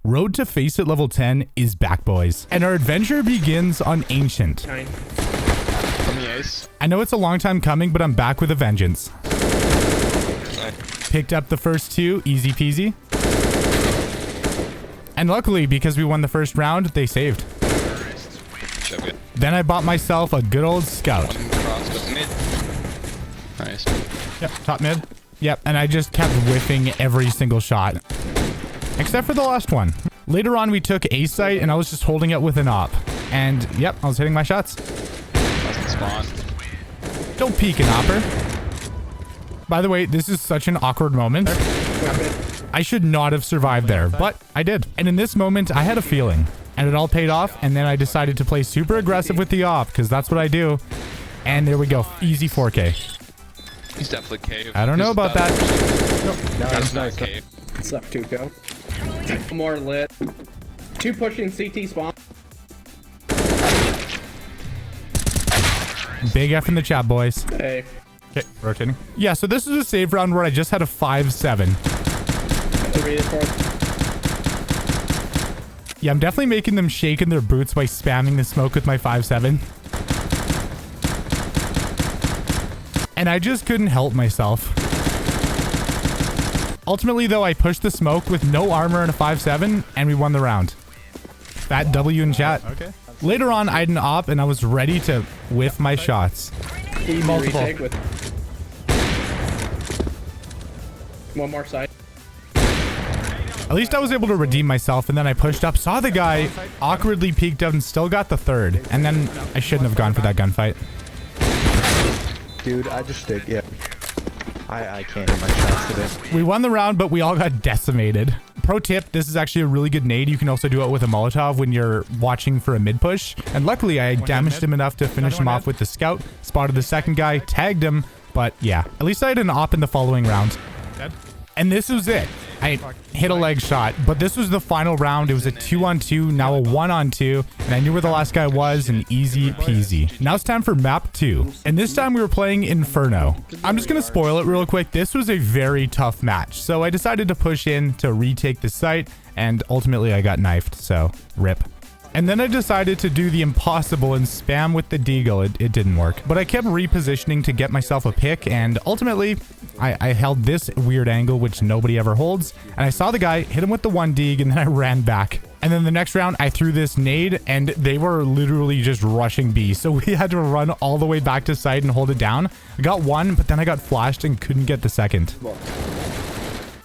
Road to Faceit level 10 is back, boys. And our adventure begins on Ancient. From the ace. I know it's a long time coming, but I'm back with a vengeance. Picked up the first two, easy peasy. And luckily, because we won the first round, they saved. Then I bought myself a good old scout. Nice. Yep, top mid. Yep, and I just kept whiffing every single shot. Except for the last one. Later on, we took A site, and I was just holding it with an op. And, yep, I was hitting my shots. Doesn't spawn. Don't peek an opper. By the way, this is such an awkward moment. I should not have survived there, but I did. And in this moment, I had a feeling. And it all paid off, and then I decided to play super aggressive with the op, because that's what I do. And there we go. Easy 4K. He's definitely cave. I don't know about that. Nope. That's not cave. What's up, Tuco? More lit. 2 pushing CT spawn. Big F in the chat, boys. Hey. Okay, rotating. Yeah, so this is a save round where I just had a 5-7. Yeah, I'm definitely making them shake in their boots by spamming the smoke with my 5-7. And I just couldn't help myself. Ultimately, though, I pushed the smoke with no armor and a 5-7, and we won the round. Fat W in chat. Okay. Later on, I had an op, and I was ready to whiff my shots. Multiple. One more side. At least I was able to redeem myself, and then I pushed up, saw the guy, awkwardly peeked out, and still got the third. And then I shouldn't have gone for that gunfight. Dude, I just did, yeah. I can't hit my shots today. We won the round, but we all got decimated. Pro tip, this is actually a really good nade. You can also do it with a Molotov when you're watching for a mid push. And luckily, I damaged him enough to finish him off with the scout. Spotted the second guy, tagged him. But yeah, at least I had an op in the following round. And this was it. I hit a leg shot, but this was the final round. It was a 2-on-2, now a 1-on-2, and I knew where the last guy was, and easy peasy. Now it's time for map 2, and this time we were playing Inferno. I'm just gonna spoil it real quick. This was a very tough match, so I decided to push in to retake the site, and ultimately I got knifed, so rip. And then I decided to do the impossible and spam with the deagle. It didn't work. But I kept repositioning to get myself a pick, and ultimately, I held this weird angle, which nobody ever holds. And I saw the guy, hit him with the 1 deag, and then I ran back. And then the next round, I threw this nade, and they were literally just rushing B. So we had to run all the way back to site and hold it down. I got one, but then I got flashed and couldn't get the second.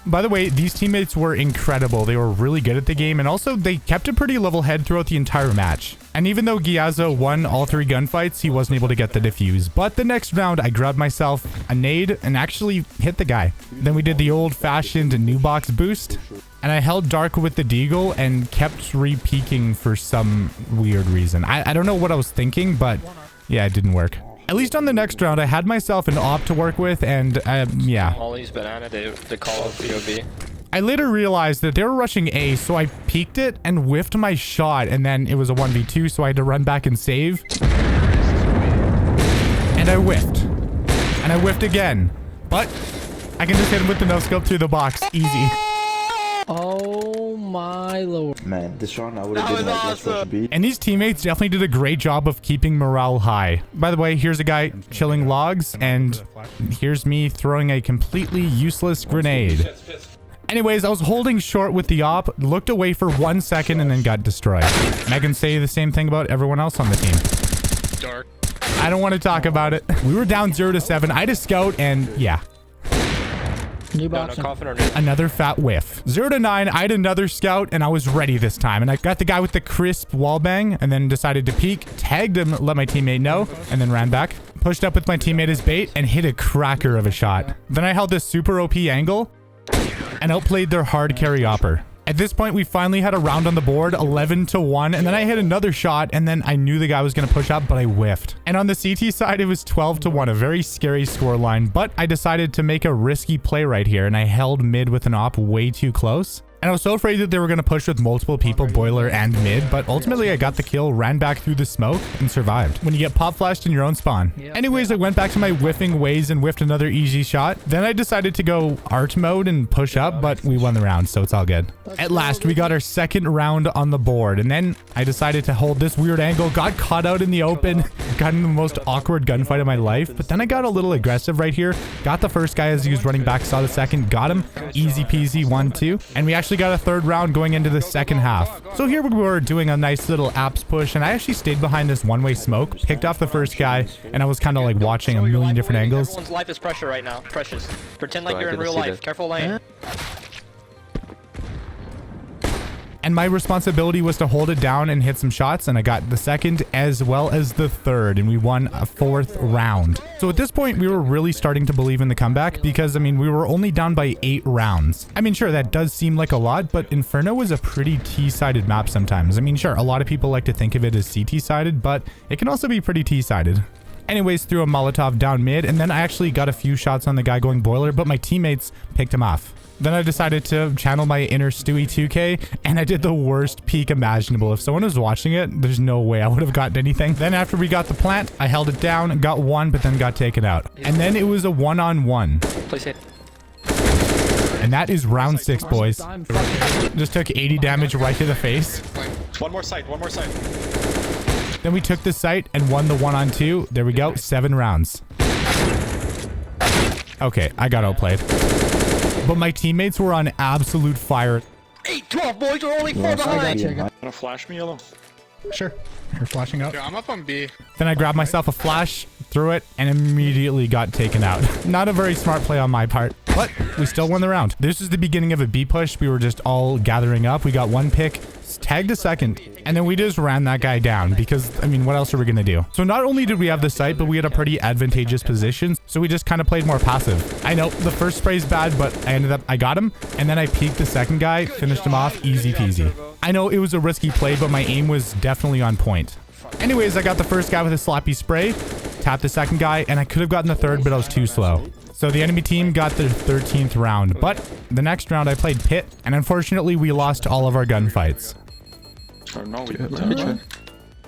By the way, these teammates were incredible. They were really good at the game, and also they kept a pretty level head throughout the entire match. And even though Giazzo won all 3 gunfights, he wasn't able to get the defuse. But the next round, I grabbed myself a nade and actually hit the guy. Then we did the old-fashioned new box boost, and I held dark with the deagle and kept re-peeking for some weird reason. I don't know what I was thinking, but yeah, it didn't work. At least on the next round, I had myself an op to work with, and yeah. Ollie's banana, they call it POV. I later realized that they were rushing A, so I peeked it and whiffed my shot, and then it was a 1v2, so I had to run back and save. And I whiffed. And I whiffed again. But I can just hit him with the no-scope through the box. Easy. Oh my lord. Man, this round I would have been like, let's rush B. And these teammates definitely did a great job of keeping morale high. By the way, here's a guy chilling logs, and here's me throwing a completely useless grenade. Anyways, I was holding short with the op, looked away for 1 second, and then got destroyed. And I can say the same thing about everyone else on the team. Dark. I don't want to talk about it. We were down 0-7. I had a scout, and yeah. New box. Another fat whiff. 0-9, I had another scout, and I was ready this time. And I got the guy with the crisp wallbang, and then decided to peek, tagged him, let my teammate know, and then ran back. Pushed up with my teammate as bait, and hit a cracker of a shot. Then I held this super OP angle, and outplayed their hard carry opper. At this point, we finally had a round on the board, 11-1, and then I hit another shot, and then I knew the guy was going to push up, but I whiffed. And on the CT side, it was 12-1, a very scary scoreline, but I decided to make a risky play right here, and I held mid with an op way too close. And I was so afraid that they were going to push with multiple people, boiler and mid, but ultimately I got the kill, ran back through the smoke, and survived. When you get pop flashed in your own spawn. Anyways, I went back to my whiffing ways and whiffed another easy shot. Then I decided to go art mode and push up, but we won the round, so it's all good. At last, we got our second round on the board, and then I decided to hold this weird angle, got caught out in the open, got in the most awkward gunfight of my life, but then I got a little aggressive right here, got the first guy as he was running back, saw the second, got him, easy peasy, 1-2, and we actually got a third round going into the second half. So here we were doing a nice little apps push, and I actually stayed behind this one-way smoke, picked off the first guy, and I was kind of like watching a million different angles. Everyone's life is pressure right now. Precious. Pretend like you're in real life. Careful lane. And my responsibility was to hold it down and hit some shots, and I got the second as well as the third, and we won a fourth round. So at this point, we were really starting to believe in the comeback because, I mean, we were only down by 8 rounds. I mean, sure, that does seem like a lot, but Inferno is a pretty T-sided map sometimes. I mean, sure, a lot of people like to think of it as CT-sided, but it can also be pretty T-sided. Anyways, threw a Molotov down mid, and then I actually got a few shots on the guy going boiler, but my teammates picked him off. Then I decided to channel my inner Stewie 2K, and I did the worst peek imaginable. If someone was watching it, there's no way I would have gotten anything. Then after we got the plant, I held it down, got one, but then got taken out. And then it was a one-on-one. Place it. And that is round 6, boys. Just took 80 damage right to the face. One more site. Then we took the site and won the 1-on-2. There we go, 7 rounds. Okay, I got outplayed. But my teammates were on absolute fire. 8-12, boys, we're only 4 behind. Wanna flash me, Yellow? Sure. You're flashing out. Yeah, I'm up on B. Then I grabbed myself a flash, threw it, and immediately got taken out. Not a very smart play on my part, but we still won the round. This is the beginning of a B push. We were just all gathering up. We got one pick, tagged a second, and then we just ran that guy down because, I mean, what else are we going to do? So not only did we have the site, but we had a pretty advantageous position. So we just kind of played more passive. I know the first spray's bad, but I got him, and then I peeked the second guy, finished him off, easy peasy. I know it was a risky play, but my aim was definitely on point. Anyways, I got the first guy with a sloppy spray, tapped the second guy, and I could have gotten the third, but I was too slow. So the enemy team got their 13th round, but the next round I played pit, and unfortunately we lost all of our gunfights.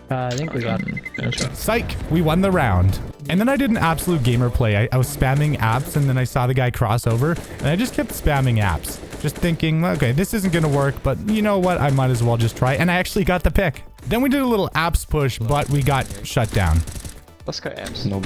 I think we got it. Psych! We won the round. And then I did an absolute gamer play. I was spamming apps, and then I saw the guy cross over, and I just kept spamming apps. Just thinking, okay, this isn't gonna work, but you know what? I might as well just try. And I actually got the pick. Then we did a little apps push, but we got shut down. Let's go M's. No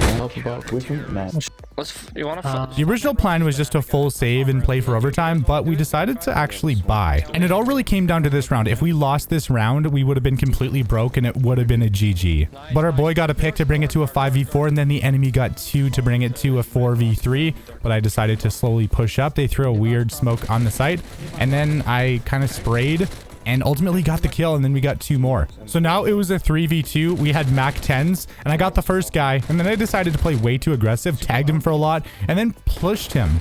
You wanna The original plan was just to full save and play for overtime, but we decided to actually buy. And it all really came down to this round. If we lost this round, we would have been completely broke and it would have been a GG. But our boy got a pick to bring it to a 5v4, and then the enemy got 2 to bring it to a 4v3. But I decided to slowly push up. They threw a weird smoke on the site, and then I kind of sprayed and ultimately got the kill, and then we got 2 more. So now it was a 3v2. We had Mac 10s, and I got the first guy, and then I decided to play way too aggressive, tagged him for a lot, and then pushed him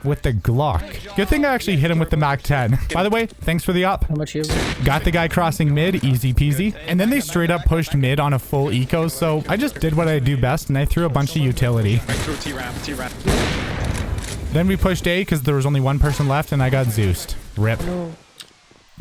with the Glock. Good thing I actually hit him with the Mac 10. By the way, thanks for the op. How much is it? Got the guy crossing mid, easy peasy. And then they straight up pushed mid on a full eco, so I just did what I do best, and I threw a bunch of utility. Then we pushed A because there was only one person left, and I got Zeused. RIP.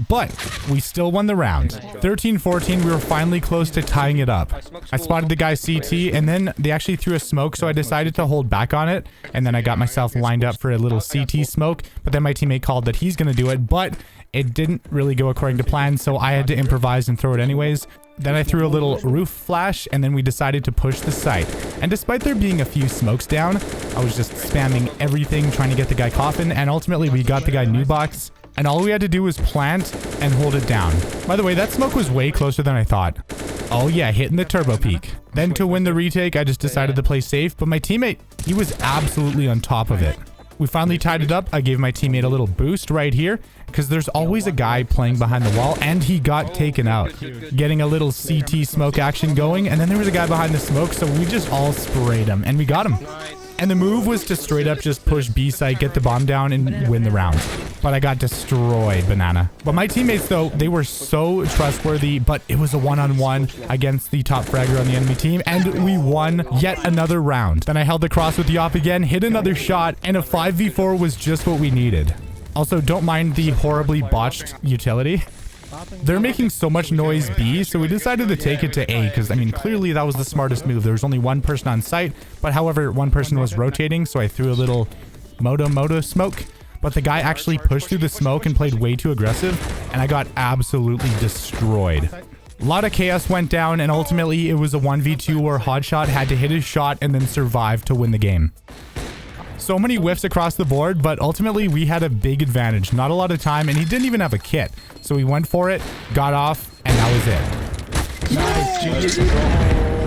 But we still won the round. 13-14, we were finally close to tying it up. I spotted the guy CT, and then they actually threw a smoke, so I decided to hold back on it. And then I got myself lined up for a little CT smoke, but then my teammate called that he's going to do it, but it didn't really go according to plan, so I had to improvise and throw it anyways. Then I threw a little roof flash, and then we decided to push the site. And despite there being a few smokes down, I was just spamming everything, trying to get the guy coffin, and ultimately we got the guy new box. And all we had to do was plant and hold it down. By the way, that smoke was way closer than I thought. Oh yeah, hitting the turbo peak. Then to win the retake, I just decided to play safe, but my teammate, he was absolutely on top of it. We finally tied it up. I gave my teammate a little boost right here because there's always a guy playing behind the wall, and he got taken out. Getting a little CT smoke action going, and then there was a guy behind the smoke, so we just all sprayed him, and we got him. And the move was to straight up just push B site, get the bomb down, and win the round. But I got destroyed, banana. But my teammates, though, they were so trustworthy, but it was a one-on-one against the top fragger on the enemy team, and we won yet another round. Then I held the cross with the op again, hit another shot, and a 5v4 was just what we needed. Also, don't mind the horribly botched utility. They're making so much noise B, so we decided to take it to A, because, I mean, clearly that was the smartest move. There was only one person on site, but however, one person was rotating, so I threw a little moto smoke. But the guy actually pushed through the smoke and played way too aggressive, and I got absolutely destroyed. A lot of chaos went down, and ultimately it was a 1v2 where Hotshot had to hit his shot and then survive to win the game. So many whiffs across the board, but ultimately we had a big advantage. Not a lot of time, and he didn't even have a kit. So we went for it, got off, and that was it. Nice, GG.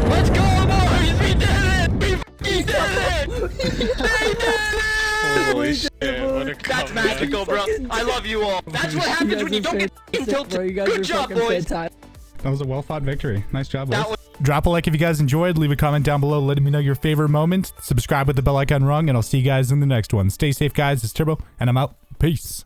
Let's go, boys! We did it! We f***ing did it! They did it! Holy shit, what a That's comeback. magical, bro. I love you all. That's what happens when you don't get f***ing tilted. Good job, boys. That was a well-fought victory. Nice job, boys. Drop a like if you guys enjoyed. Leave a comment down below letting me know your favorite moment. Subscribe with the bell icon rung, and I'll see you guys in the next one. Stay safe, guys. It's Turbo, and I'm out. Peace.